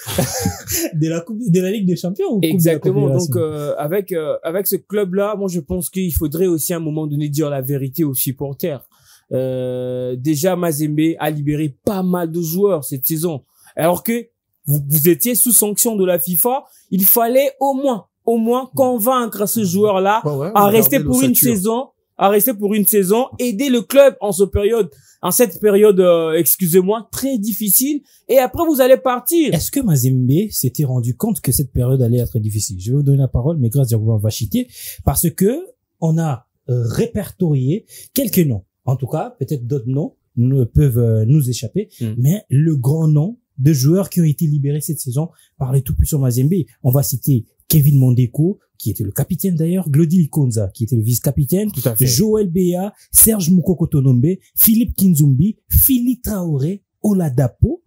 de la Ligue des Champions. Ou Exactement. Donc, avec ce club-là, moi, je pense qu'il faudrait aussi à un moment donné dire la vérité aux supporters. Déjà, Mazembe a libéré pas mal de joueurs cette saison. Alors que vous étiez sous sanction de la FIFA, il fallait au moins convaincre ce joueur-là à rester pour une saison, aider le club en cette période, excusez-moi, très difficile. Et après, vous allez partir. Est-ce que Mazembe s'était rendu compte que cette période allait être difficile? Je vais vous donner la parole, mais grâce à vous, on va chiter, parce que on a répertorié quelques noms. En tout cas, peut-être d'autres noms peuvent nous échapper, mais le grand nom de joueurs qui ont été libérés cette saison par les tout-puissants Mazembe. On va citer Kevin Mondeko, qui était le capitaine d'ailleurs, Glody Konza, qui était le vice-capitaine, Joël Béa, Serge Moukoko-Tonombe, Philippe Kinzumbi, Philippe Traoré, Oladapo.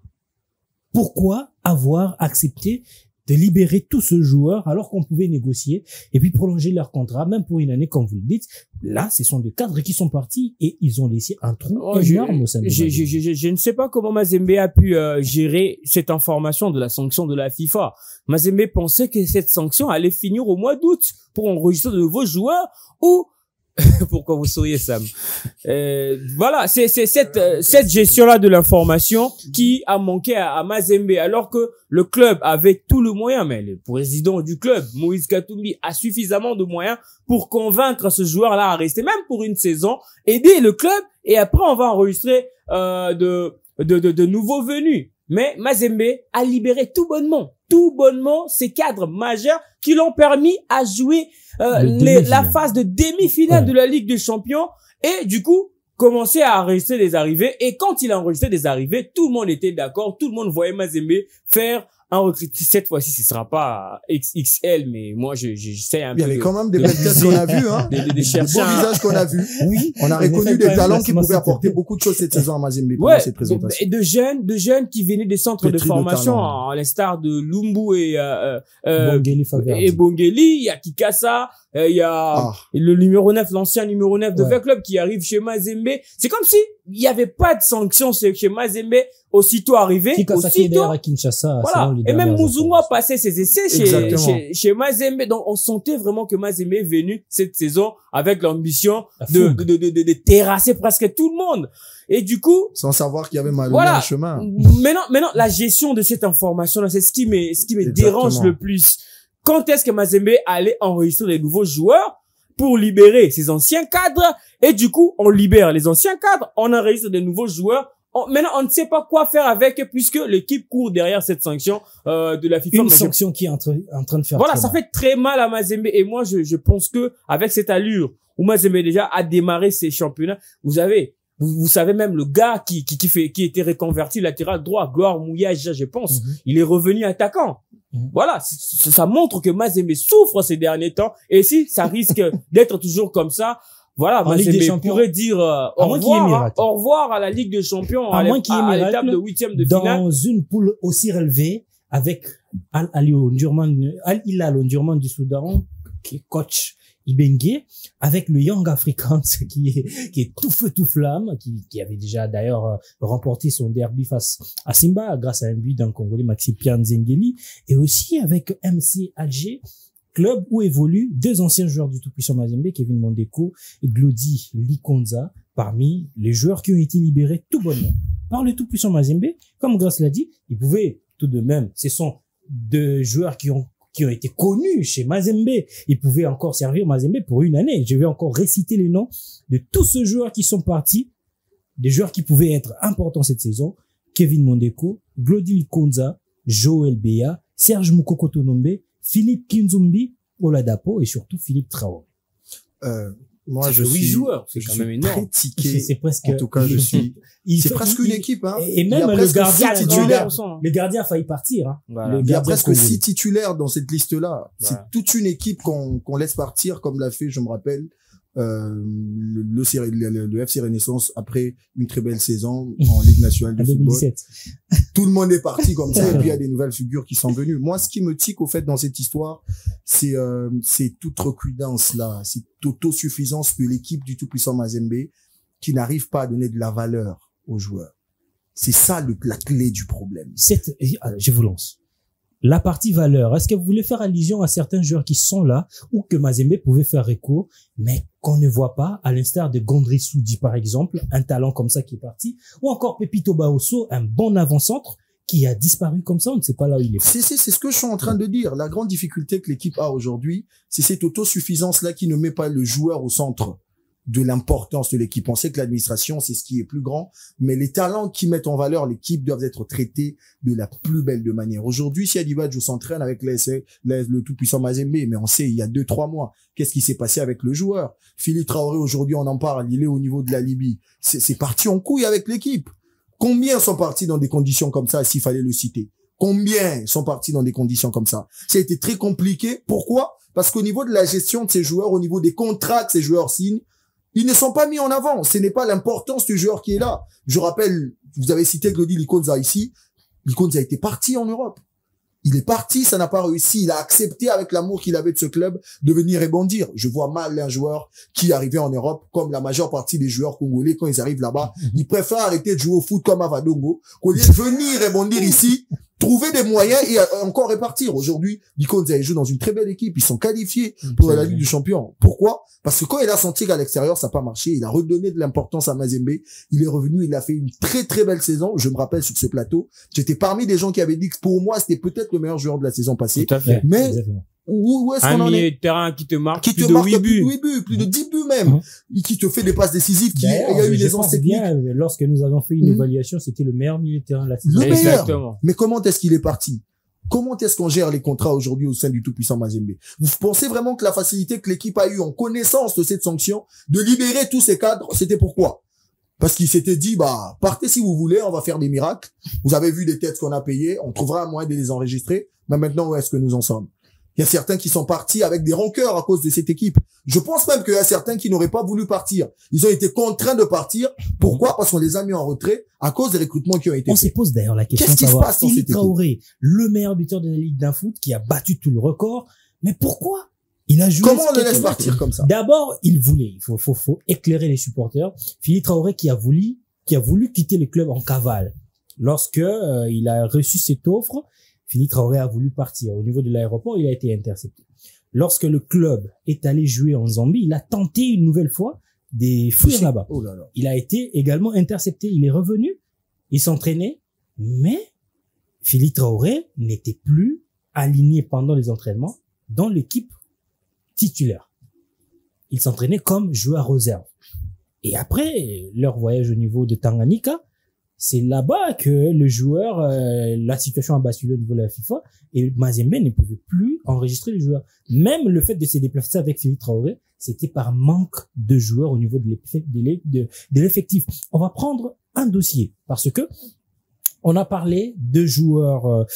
Pourquoi avoir accepté de libérer tous ce joueurs alors qu'on pouvait négocier et puis prolonger leur contrat, même pour une année, comme vous le dites? Là, ce sont des cadres qui sont partis et ils ont laissé un trou énorme au sein de je ne sais pas comment Mazembe a pu gérer cette information de la sanction de la FIFA. Mazembe pensait que cette sanction allait finir au mois d'août pour enregistrer de nouveaux joueurs ou pourquoi vous souriez, Sam? Voilà, c'est cette gestion-là de l'information qui a manqué à Mazembe, alors que le club avait tout le moyen, mais le président du club, Moïse Katumbi, a suffisamment de moyens pour convaincre ce joueur-là à rester, même pour une saison, aider le club, et après on va enregistrer de nouveaux venus. Mais Mazembe a libéré tout bonnement ces cadres majeurs qui l'ont permis à jouer la phase de demi-finale de la Ligue des Champions et du coup commencer à enregistrer des arrivées. Et quand il a enregistré des arrivées, tout le monde était d'accord, tout le monde voyait Mazembe faire un recrutement. Cette fois-ci, ce sera pas XXL, mais moi, j'essaie un peu. Il y avait quand même des belles têtes qu'on a vues, hein. Des beaux visages qu'on a vus. Oui. On a reconnu des talents qui pouvaient apporter beaucoup de choses cette saison à Mazembe pour cette présentation. Et de jeunes qui venaient des centres de formation, à l'instar de Lumbu et Bongeli, il y a Kikasa, il y a le numéro 9, l'ancien numéro 9 de V-Club qui arrive chez Mazembe. C'est comme si il y avait pas de sanction chez Mazembe, aussitôt arrivé, aussitôt. À Kinshasa, voilà. Et même Muzungu a passé ses essais chez Mazembe. Donc, on sentait vraiment que Mazembe est venu cette saison avec l'ambition de terrasser presque tout le monde. Et du coup. Sans savoir qu'il y avait Maloney en chemin. Maintenant, la gestion de cette information-là, c'est ce qui me dérange le plus. Quand est-ce que Mazembe allait enregistrer les nouveaux joueurs pour libérer ses anciens cadres? Et du coup, on libère les anciens cadres, on enregistre des nouveaux joueurs. Maintenant, on ne sait pas quoi faire avec, puisque l'équipe court derrière cette sanction de la FIFA. Une sanction qui est en train de faire. Voilà, ça fait très mal à Mazembe. Et moi, je pense que avec cette allure où Mazembe déjà a démarré ses championnats, vous savez même le gars qui était reconverti latéral droit, Gloire Mouillage, je pense, il est revenu attaquant. Voilà, ça montre que Mazembe souffre ces derniers temps. Et si ça risque d'être toujours comme ça, voilà, Mazembe pourrait dire au revoir à la Ligue des Champions, à l'étape de 8e de finale. Dans une poule aussi relevée, avec Al Hilal Omdurman du Soudan, qui est coach Ibengue, avec le Young Africans qui est tout feu tout flamme, qui avait déjà d'ailleurs remporté son derby face à Simba grâce à un but d'un Congolais, Maxime Pianzengeli, et aussi avec MC Alger, club où évoluent deux anciens joueurs du tout-puissant Mazembe, Kevin Mondeko et Glody Likonza, parmi les joueurs qui ont été libérés tout bonnement par le tout-puissant Mazembe. Comme Grace l'a dit, ils pouvaient tout de même, ce sont deux joueurs qui ont été connus chez Mazembe. Ils pouvaient encore servir Mazembe pour une année. Je vais encore réciter les noms de tous ces joueurs qui sont partis, des joueurs qui pouvaient être importants cette saison. Kevin Mondeko, Glody Likonza, Joël Beya, Serge Moukoko-Tonombe, Philippe Kinzumbi, Oladapo et surtout Philippe Traoré. Moi, je suis 8 joueurs, c'est quand même énorme. C'est presque, en tout cas, c'est presque une équipe, hein. Et même le gardien titulaire, le gardien a failli partir, hein. Voilà. Il y a presque 6 titulaires dans cette liste-là. Voilà. C'est toute une équipe qu'on laisse partir, comme l'a fait, je me rappelle, le FC Renaissance après une très belle saison en Ligue nationale de football. 2017. Tout le monde est parti comme ça et puis il y a des nouvelles figures qui sont venues. Moi, ce qui me tique au fait dans cette histoire, c'est toute recrudence là, c'est autosuffisance de l'équipe du tout-puissant Mazembe qui n'arrive pas à donner de la valeur aux joueurs. C'est ça la clé du problème. Je vous lance. La partie valeur, est-ce que vous voulez faire allusion à certains joueurs qui sont là ou que Mazembe pouvait faire recours, mais qu'on ne voit pas, à l'instar de Gondry Soudi par exemple, un talent comme ça qui est parti, ou encore Pepito Baosso, un bon avant-centre qui a disparu comme ça, on ne sait pas là où il est. C'est ce que je suis en train de dire. La grande difficulté que l'équipe a aujourd'hui, c'est cette autosuffisance-là qui ne met pas le joueur au centre de l'importance de l'équipe. On sait que l'administration, c'est ce qui est plus grand, mais les talents qui mettent en valeur l'équipe doivent être traités de la plus belle de manière. Aujourd'hui, si Adibadjo s'entraîne avec le tout-puissant Mazembe, mais on sait, il y a 2-3 mois, qu'est-ce qui s'est passé avec le joueur? Philippe Traoré, aujourd'hui, on en parle, il est au niveau de la Libye. C'est parti en couille avec l'équipe. Combien sont partis dans des conditions comme ça, s'il fallait le citer? Combien sont partis dans des conditions comme ça? Ça a été très compliqué. Pourquoi? Parce qu'au niveau de la gestion de ces joueurs, au niveau des contrats que ces joueurs signent, ils ne sont pas mis en avant. Ce n'est pas l'importance du joueur qui est là. Je rappelle, vous avez cité Glody Likonza ici. Likonza était parti en Europe. Il est parti, ça n'a pas réussi. Il a accepté avec l'amour qu'il avait de ce club de venir rebondir. Je vois mal un joueur qui arrivait en Europe, comme la majeure partie des joueurs congolais, quand ils arrivent là-bas, ils préfèrent arrêter de jouer au foot comme à Vadongo, qu'au lieu de venir rebondir ici, trouver des moyens et encore répartir. Aujourd'hui, Likonza joue dans une très belle équipe. Ils sont qualifiés pour la Ligue des Champions. Pourquoi? Parce que quand il a senti qu'à l'extérieur, ça n'a pas marché, il a redonné de l'importance à Mazembe. Il est revenu, il a fait une très très belle saison. Je me rappelle sur ce plateau, j'étais parmi des gens qui avaient dit que pour moi, c'était peut-être le meilleur joueur de la saison passée. Tout à fait. Mais où est-ce qu'on en est? Un milieu de terrain qui te marque plus de 10 buts même, qui te fait des passes décisives, il y a eu des anciens techniques. Lorsque nous avons fait une évaluation, c'était le meilleur milieu de terrain de la saison. Le meilleur. Exactement. Mais comment est-ce qu'il est parti? Comment est-ce qu'on gère les contrats aujourd'hui au sein du tout-puissant Mazembe? Vous pensez vraiment que la facilité que l'équipe a eue en connaissance de cette sanction, de libérer tous ces cadres, c'était pourquoi? Parce qu'il s'était dit, partez si vous voulez, on va faire des miracles. Vous avez vu les têtes qu'on a payées, on trouvera un moyen de les enregistrer. Mais maintenant, où est-ce que nous en sommes? Il y a certains qui sont partis avec des rancœurs à cause de cette équipe. Je pense même qu'il y a certains qui n'auraient pas voulu partir. Ils ont été contraints de partir. Pourquoi? Parce qu'on les a mis en retrait à cause des recrutements qui ont été faits. On se pose d'ailleurs la question de savoir Philippe Traoré, le meilleur buteur de la Ligue d'un foot, qui a battu tout le record. Mais pourquoi? Il a joué. Comment on le laisse partir comme ça? D'abord, il voulait. Il faut éclairer les supporters. Philippe Traoré qui a voulu quitter le club en cavale. Lorsque il a reçu cette offre, Philippe Traoré a voulu partir. Au niveau de l'aéroport, il a été intercepté. Lorsque le club est allé jouer en Zambie, il a tenté une nouvelle fois de fuir là-bas. Oh là là. Il a été également intercepté. Il est revenu, il s'entraînait, mais Philippe Traoré n'était plus aligné pendant les entraînements dans l'équipe titulaire. Il s'entraînait comme joueur réserve. Et après leur voyage au niveau de Tanganyika, c'est là-bas que le joueur, la situation a basculé au niveau de la FIFA et Mazembe ne pouvait plus enregistrer les joueurs. Même le fait de se déplacer avec Philippe Traoré, c'était par manque de joueurs au niveau de l'effectif. On va prendre un dossier parce que On a parlé de joueurs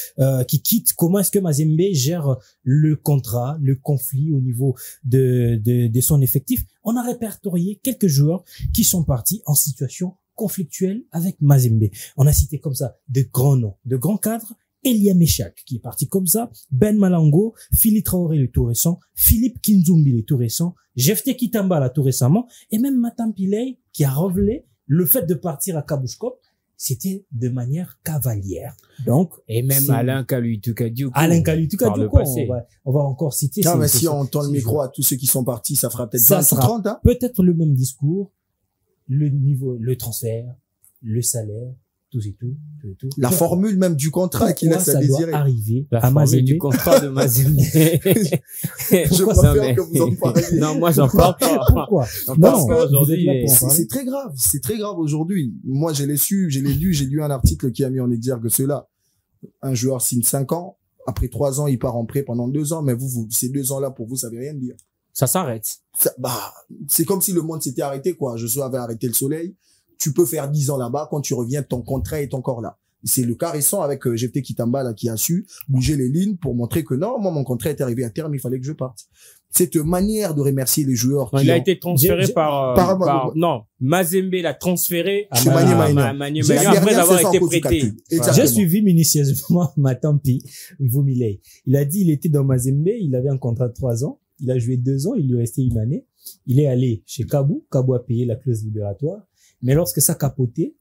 qui quittent. Comment est-ce que Mazembe gère le contrat, le conflit au niveau de son effectif? On a répertorié quelques joueurs qui sont partis en situation conflictuelle avec Mazembe. On a cité comme ça de grands noms, de grands cadres. Elia Meshak qui est parti comme ça, Ben Malango, Philippe Traoré le tout récent, Philippe Kinzumbi le tout récent, Jefte Kitambala tout récemment, et même Matam Pillay qui a révélé le fait de partir à Kabushkop, c'était de manière cavalière. Donc, et même Alain Kaluitukadiou. Alain Kaluitukadiou, on va encore citer. Non, mais si on tend le micro à tous ceux qui sont partis, ça fera peut-être 20 ou 30, hein. Peut-être le même discours, le niveau, le transfert, le salaire, tout. La formule même du contrat qui laisse à désirer. Arriver la à Mazembe. Du contrat de Mazembe. Je préfère que vous en parliez. Non, moi, j'en parle pas. Pourquoi? Parce qu'aujourd'hui, c'est très grave. C'est très grave aujourd'hui. Moi, je l'ai lu, j'ai lu un article qui a mis en exergue cela. Un joueur signe 5 ans. Après 3 ans, il part en prêt pendant 2 ans. Mais vous, ces 2 ans-là, pour vous, ça veut rien dire. Ça s'arrête. C'est comme si le monde s'était arrêté, quoi. Je avais arrêté le soleil. Tu peux faire 10 ans là-bas, quand tu reviens, ton contrat est encore là. C'est le cas récent avec Jefte Kitamba là, qui a su bouger les lignes pour montrer que non, moi, mon contrat est arrivé à terme, il fallait que je parte. Cette manière de remercier les joueurs. Il a été transféré non, Mazembe l'a transféré à Maniema après avoir été prêté. J'ai suivi minutieusement Matampi Vumilei. Il a dit, il était dans Mazembe, il avait un contrat de 3 ans, il a joué 2 ans, il lui restait 1 année. Il est allé chez Kabou a payé la clause libératoire. Mais lorsque ça capotait,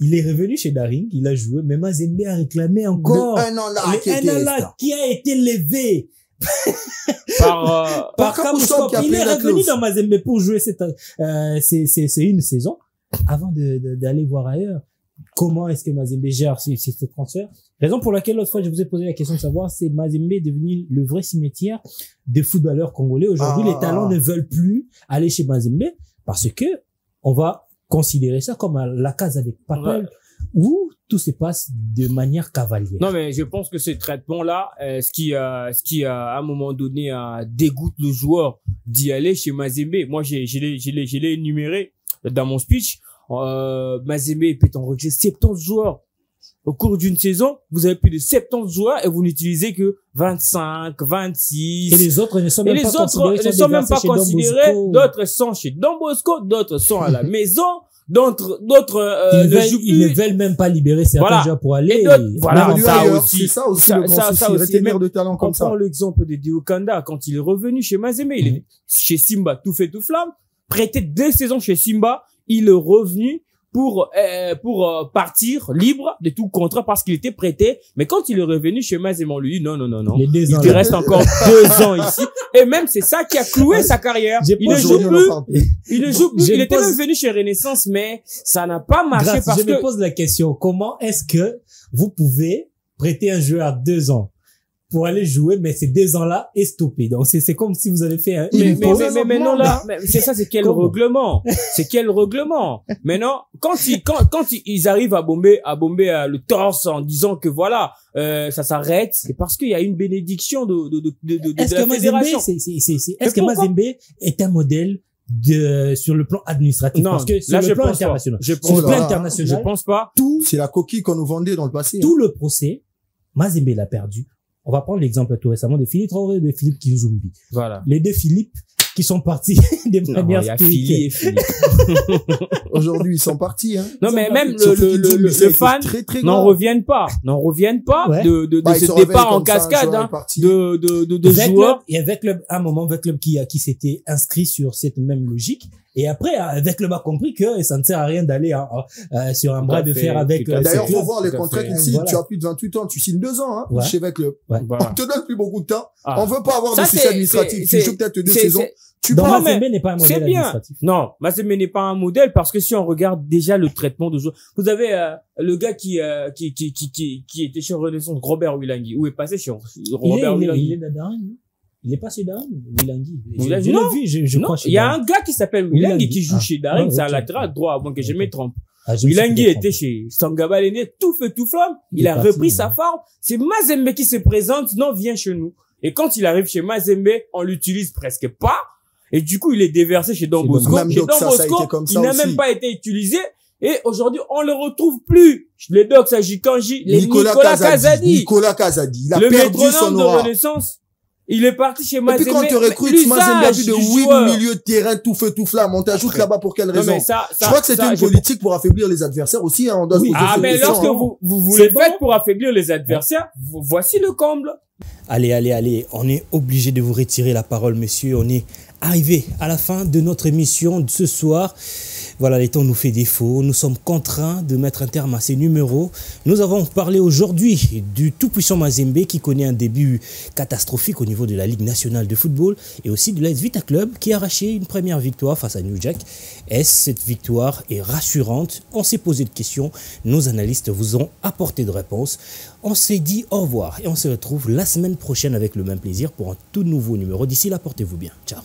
il est revenu chez Daring, il a joué, mais Mazembe a réclamé encore le 1 an là, qui a été levé par Kabushkop. Il est revenu dans Mazembe pour jouer c'est une saison avant d'aller voir ailleurs. Comment est-ce que Mazembe gère ce transfert? Raison pour laquelle l'autre fois je vous ai posé la question de savoir c'est Mazembe est devenu le vrai cimetière des footballeurs congolais. Aujourd'hui, les talents ne veulent plus aller chez Mazembe parce que on va considérer ça comme la case avec Papel, où tout se passe de manière cavalière. Non, mais je pense que ce traitement-là, ce qui à un moment donné dégoûte le joueur d'y aller chez Mazembe. Moi, je l'ai énuméré dans mon speech. Mazembe peut enregistrer 70 joueurs. Au cours d'une saison, vous avez plus de 70 joueurs et vous n'utilisez que 25, 26. Et les autres ne sont même pas considérés. D'autres sont chez Don Bosco, d'autres sont à la maison, d'autres ils ne veulent même pas libérer certains joueurs pour aller. Voilà, c'est ça aussi le grand souci, rétenir de talent comme ça. On prend l'exemple de Diokanda quand il est revenu chez Mazembe, il est chez Simba tout fait tout flamme, prêté 2 saisons chez Simba, il est revenu pour partir libre de tout contrat parce qu'il était prêté. Mais quand il est revenu chez Mazembe, on lui dit non. Il te reste encore 2 ans ici. Et même c'est ça qui a cloué sa carrière. Il ne joue plus. Il était même venu chez Renaissance, mais ça n'a pas marché parce que... Je me pose la question, comment est-ce que vous pouvez prêter un joueur à 2 ans pour aller jouer, mais ces 2 ans-là est stoppé. Donc c'est comme si vous avez fait un... Mais non là, c'est ça, c'est quel règlement? C'est quel règlement? Maintenant, quand ils arrivent à bomber le torse en disant que voilà, ça s'arrête, c'est parce qu'il y a une bénédiction de la fédération. Est-ce que Mazembe est un modèle sur le plan administratif? Non, parce que sur le plan international. Je pense pas. C'est la coquille qu'on nous vendait dans le passé. Tout le procès, Mazembe l'a perdu. On va prendre l'exemple tout récemment de Philippe Traoré et de Philippe Kinzumbi. Voilà. Les 2 Philippe qui sont partis de manière spirituelle. Aujourd'hui, ils sont partis, hein. Non, mais même le fan n'en reviennent pas de ce départ en cascade, hein, de joueurs. Et avec un moment, avec club qui s'était inscrit sur cette même logique. Et après, avec club a compris que ça ne sert à rien d'aller sur un bras de fer avec. D'ailleurs, faut voir les contrats ici. Tu as plus de 28 ans, tu signes 2 ans, hein, chez avec club. On te donne plus beaucoup de temps. On veut pas avoir de soucis administratifs. Tu joues peut-être 2 saisons. Mazembe n'est pas un modèle administratif. Non, Mazembe n'est pas un modèle parce que si on regarde déjà le traitement de joueurs, vous avez le gars qui était chez Renaissance, Robert Wilangui, où est passé chez Robert Wilangui. Il est pas chez Daring, Wilangui. Je crois. Il y a un gars qui s'appelle Wilangui qui joue chez Daring, c'est un latéral droit avant que je me trompe. Wilangui était chez Sangabalene, tout feu tout flamme. Il a repris sa forme. C'est Mazembe qui se présente, non, viens chez nous. Et quand il arrive chez Mazembe, on l'utilise presque pas. Et du coup, il est déversé chez Don Bosco. Chez Don Bosco, il n'a même pas été utilisé. Et aujourd'hui, on le retrouve plus. Les Dox à Jikanji, les Nicolas Kazadi. Nicolas Kazadi. Il a le perdu son métronome aura. de Renaissance. Il est parti chez Et Mazembe. puis quand tu recrutes Mazembe, plus de 8 milieux de terrain, tout feu, tout flamme. On t'ajoute là-bas pour quelle raison? Je crois que c'est une politique pour affaiblir les adversaires aussi, hein. On doit se poser cette mais question, lorsque vous le faites pour affaiblir les adversaires, voici le comble. Allez, on est obligé de vous retirer la parole, monsieur. On est arrivé à la fin de notre émission de ce soir. Voilà, les temps nous fait défaut. Nous sommes contraints de mettre un terme à ces numéros. Nous avons parlé aujourd'hui du tout-puissant Mazembe qui connaît un début catastrophique au niveau de la Ligue nationale de football et aussi de l'AS Vita Club qui a arraché une première victoire face à New Jack. Est-ce cette victoire est rassurante? On s'est posé de questions. Nos analystes vous ont apporté de réponses. On s'est dit au revoir et on se retrouve la semaine prochaine avec le même plaisir pour un tout nouveau numéro. D'ici là, portez-vous bien. Ciao.